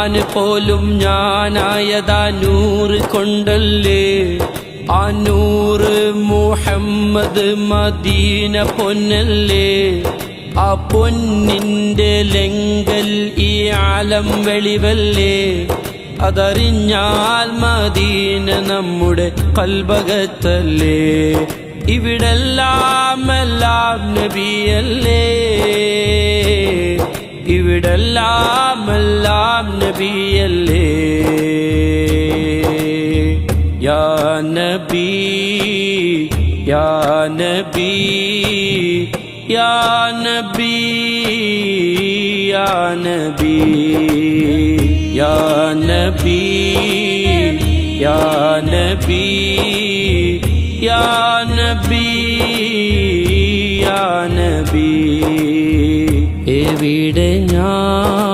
ഞാൻ പോലും ഞാനായതാ നൂറ് കൊണ്ടല്ലേ. ആ നൂറ് മുഹമ്മദ് മദീന പൊന്നല്ലേ. ആ പൊന്നിന്റെ ലെങ്കൽ ഈ ആലം വെളിവല്ലേ. അതറിഞ്ഞാൽ മദീന നമ്മുടെ കൽബകത്തല്ലേ. ഇവിടെല്ലാം എല്ലാം നബിയല്ലേ. ഇവിടെല്ലാം എല്ലാം നബിയല്ലേ. യാ നബി യാ നബി യാ നബി യാ നബി യാ നബി യാ നബി യാ നബി യാ നബി. എവിടെ ഞാൻ